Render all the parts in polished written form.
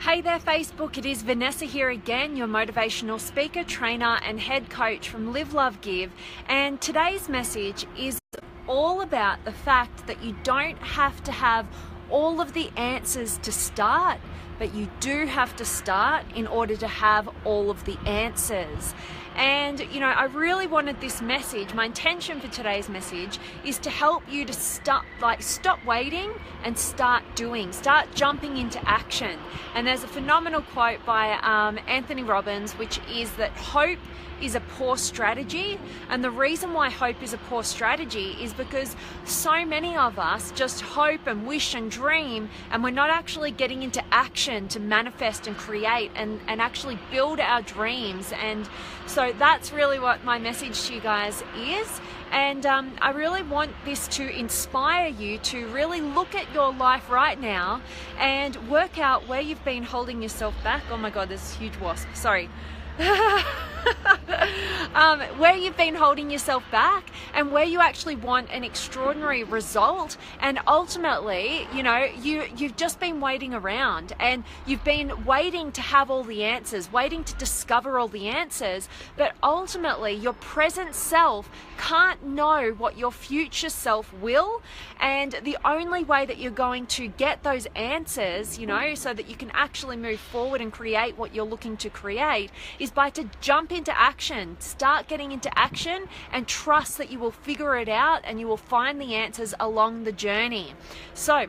Hey there Facebook, it is Vanessa here again, your motivational speaker, trainer and head coach from Live, Love, Give, and today's message is all about the fact that you don't have to have all of the answers to start, but you do have to start in order to have all of the answers. And I really wanted this message, my intention for today's message is to help you to stop waiting and start jumping into action. And there's a phenomenal quote by Anthony Robbins, which is that hope is a poor strategy. And the reason why hope is a poor strategy is because so many of us just hope and wish and dream, and we're not actually getting into action to manifest and create and actually build our dreams. And so that's really what my message to you guys is. And I really want this to inspire you to really look at your life right now and work out where you've been holding yourself back. Oh my God, there's a huge wasp, sorry. Where you've been holding yourself back and where you actually want an extraordinary result. And ultimately, you've just been waiting around and you've been waiting to have all the answers, waiting to discover all the answers. But ultimately, your present self can't know what your future self will. And the only way that you're going to get those answers, so that you can actually move forward and create what you're looking to create, is by to jump into action, start getting into action, and trust that you will figure it out and you will find the answers along the journey. So,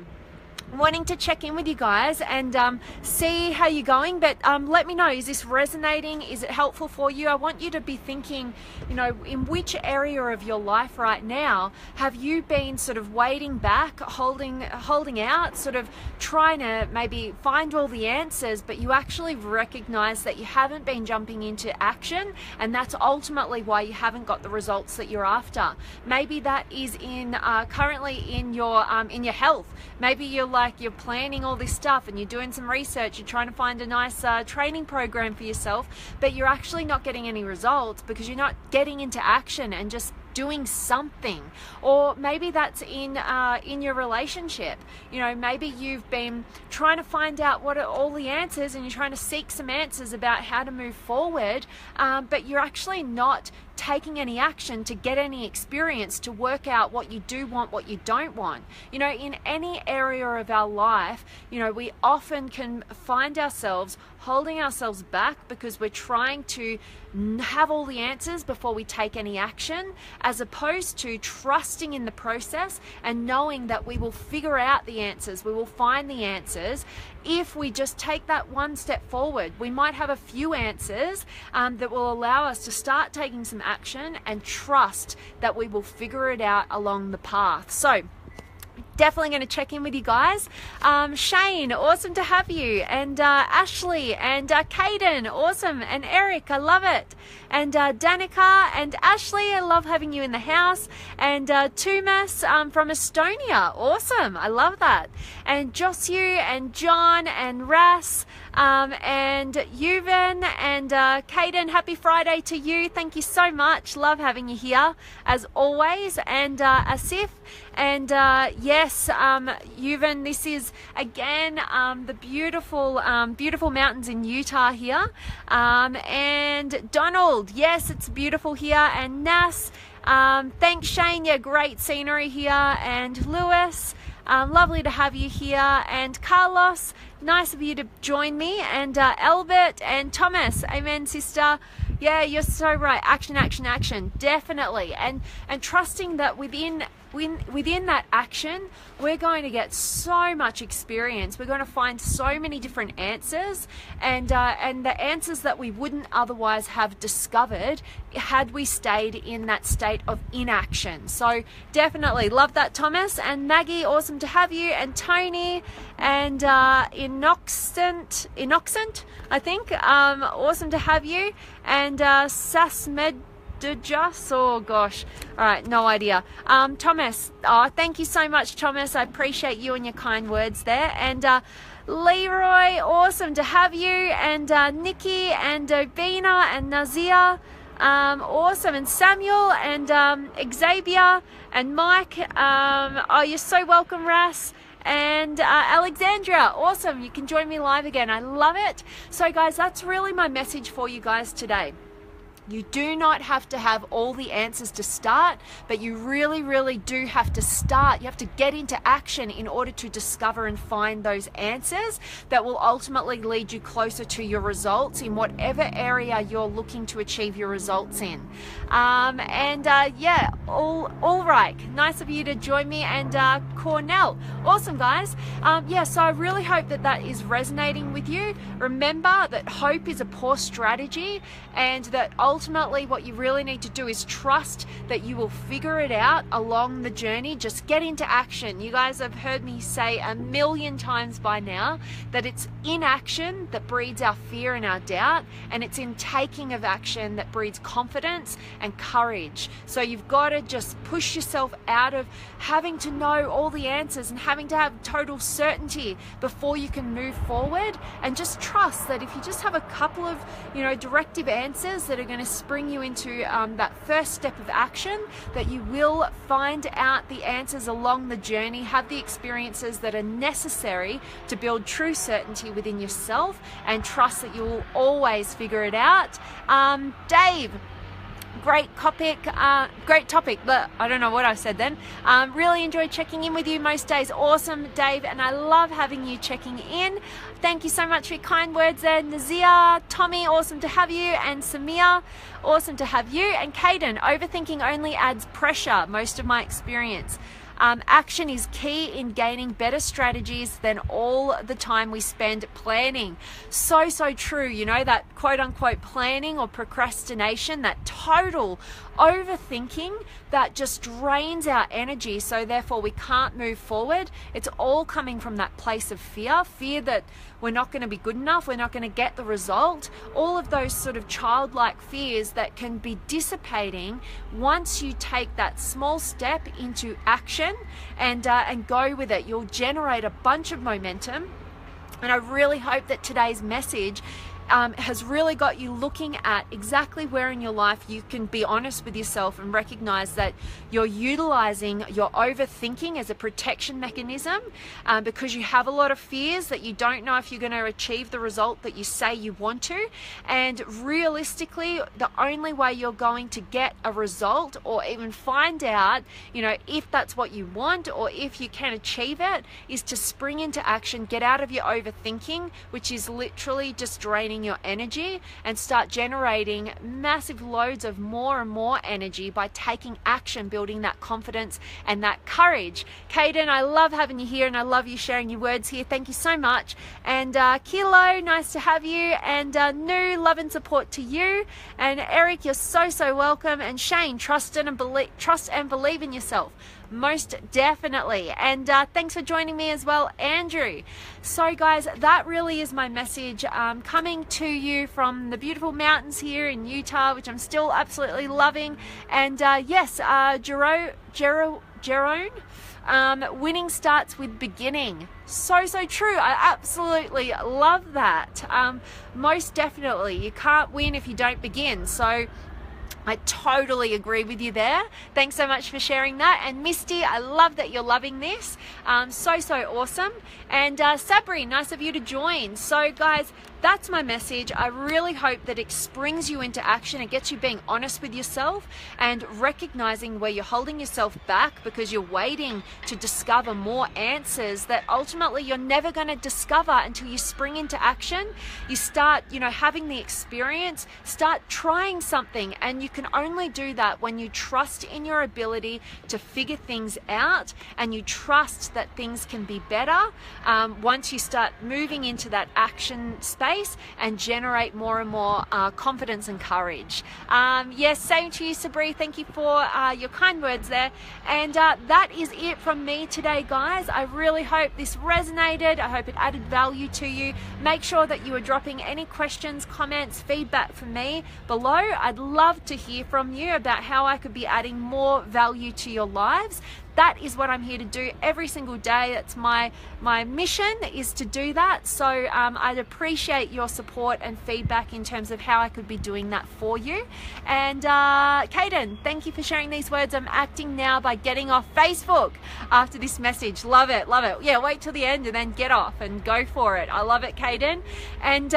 wanting to check in with you guys and see how you're going, but let me know, is this resonating? Is it helpful for you? I want you to be thinking, in which area of your life right now have you been sort of waiting back, holding out, sort of trying to maybe find all the answers, but you actually recognize that you haven't been jumping into action, and that's ultimately why you haven't got the results that you're after. Maybe that is currently in your health. Maybe you're planning all this stuff and you're doing some research, you're trying to find a nice training program for yourself, but you're actually not getting any results because you're not getting into action and just doing something. Or maybe that's in your relationship. Maybe you've been trying to find out what are all the answers and you're trying to seek some answers about how to move forward, but you're actually not taking any action to get any experience to work out what you do want, what you don't want. In any area of our life, we often can find ourselves holding ourselves back because we're trying to have all the answers before we take any action, as opposed to trusting in the process and knowing that we will figure out the answers, we will find the answers. If we just take that one step forward, we might have a few answers that will allow us to start taking some action and trust that we will figure it out along the path. So, definitely going to check in with you guys. Shane, awesome to have you. And Ashley and Caden, awesome. And Eric, I love it. And Danica and Ashley, I love having you in the house. And Tumas from Estonia, awesome. I love that. And Josue and John and Ras and Yuvan and Caden, happy Friday to you. Thank you so much. Love having you here as always. And Asif and yes, Yuvan, this is again the beautiful mountains in Utah here. And Donald, yes, it's beautiful here. And Nas, thanks Shane, yeah, great scenery here. And Lewis, lovely to have you here. And Carlos, nice of you to join me. And Albert and Thomas, amen sister. Yeah, you're so right. Action, action, action, definitely. And trusting that within that action, we're going to get so much experience. We're going to find so many different answers, and the answers that we wouldn't otherwise have discovered had we stayed in that state of inaction. So definitely love that, Thomas. And Maggie, awesome to have you. And Tony and Inoxent, I think, awesome to have you. And Sasmed, oh gosh, all right, no idea. Thomas, thank you so much, Thomas. I appreciate you and your kind words there. And Leroy, awesome to have you. And Nikki and Obina and Nazia, awesome. And Samuel and Xavier and Mike, oh, you're so welcome, Ras. And Alexandra, awesome. You can join me live again. I love it. So guys, that's really my message for you guys today. You do not have to have all the answers to start, but you really, really do have to start. You have to get into action in order to discover and find those answers that will ultimately lead you closer to your results in whatever area you're looking to achieve your results in. Yeah, all right. Nice of you to join me. And Cornell, awesome guys. So I really hope that that is resonating with you. Remember that hope is a poor strategy, and that ultimately what you really need to do is trust that you will figure it out along the journey. Just get into action. You guys have heard me say a million times by now that it's inaction that breeds our fear and our doubt, and it's in taking of action that breeds confidence and courage. So you've got to just push yourself out of having to know all the answers and having to have total certainty before you can move forward, and just trust that if you just have a couple of directive answers that are going to spring you into that first step of action, that you will find out the answers along the journey, have the experiences that are necessary to build true certainty within yourself, and trust that you will always figure it out. Dave, great topic, but I don't know what I said then. Really enjoy checking in with you most days. Awesome, Dave, and I love having you checking in. Thank you so much for your kind words there. Nazia, Tommy, awesome to have you, and Samir, awesome to have you, and Caden, overthinking only adds pressure, most of my experience. Action is key in gaining better strategies than all the time we spend planning. So true. That quote unquote planning or procrastination, that total overthinking that just drains our energy, so therefore we can't move forward. It's all coming from that place of fear that we're not going to be good enough, we're not going to get the result. All of those sort of childlike fears that can be dissipating once you take that small step into action and go with it. You'll generate a bunch of momentum. And I really hope that today's message has really got you looking at exactly where in your life you can be honest with yourself and recognize that you're utilizing your overthinking as a protection mechanism, because you have a lot of fears that you don't know if you're going to achieve the result that you say you want to. And realistically, the only way you're going to get a result, or even find out if that's what you want or if you can achieve it, is to spring into action, get out of your overthinking, which is literally just draining your energy, and start generating massive loads of more and more energy by taking action, building that confidence and that courage. Caden, I love having you here, and I love you sharing your words here. Thank you so much. And Kilo, nice to have you. And Nu, love and support to you. And Eric, you're so welcome. And Shane, trust and believe in yourself. Most definitely. And thanks for joining me as well, Andrew. So guys, that really is my message, coming to you from the beautiful mountains here in Utah, which I'm still absolutely loving. And yes, Jerome, winning starts with beginning. So true. I absolutely love that. Most definitely, you can't win if you don't begin. So I totally agree with you there. Thanks so much for sharing that. And Misty, I love that you're loving this. So awesome. And Sabri, nice of you to join. So guys, that's my message. I really hope that it springs you into action. It gets you being honest with yourself and recognizing where you're holding yourself back because you're waiting to discover more answers that ultimately you're never going to discover until you spring into action. You start, having the experience, start trying something, and you can only do that when you trust in your ability to figure things out, and you trust that things can be better once you start moving into that action space and generate more and more confidence and courage. Yes, same to you, Sabri. Thank you for your kind words there. And that is it from me today, guys. I really hope this resonated. I hope it added value to you. Make sure that you are dropping any questions, comments, feedback from me below. I'd love to hear from you about how I could be adding more value to your lives. that is what I'm here to do every single day. It's my mission is to do that. So I'd appreciate your support and feedback in terms of how I could be doing that for you. And Caden, thank you for sharing these words. I'm acting now by getting off Facebook after this message. Love it, love it. Yeah, wait till the end and then get off and go for it. I love it, Caden. And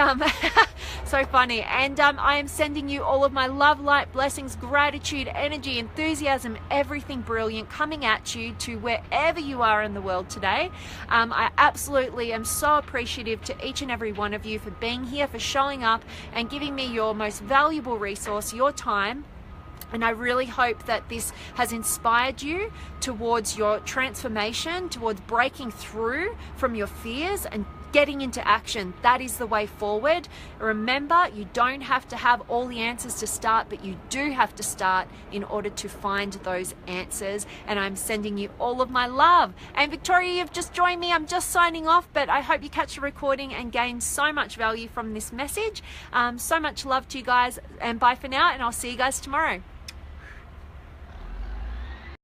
so funny. And I am sending you all of my love, light, blessings, gratitude, energy, enthusiasm, everything brilliant coming at you to wherever you are in the world today. I absolutely am so appreciative to each and every one of you for being here, for showing up and giving me your most valuable resource, your time. And I really hope that this has inspired you towards your transformation, towards breaking through from your fears and getting into action. That is the way forward. Remember, you don't have to have all the answers to start, but you do have to start in order to find those answers. And I'm sending you all of my love. And Victoria, you've just joined me. I'm just signing off, but I hope you catch the recording and gain so much value from this message. So much love to you guys, and bye for now, and I'll see you guys tomorrow.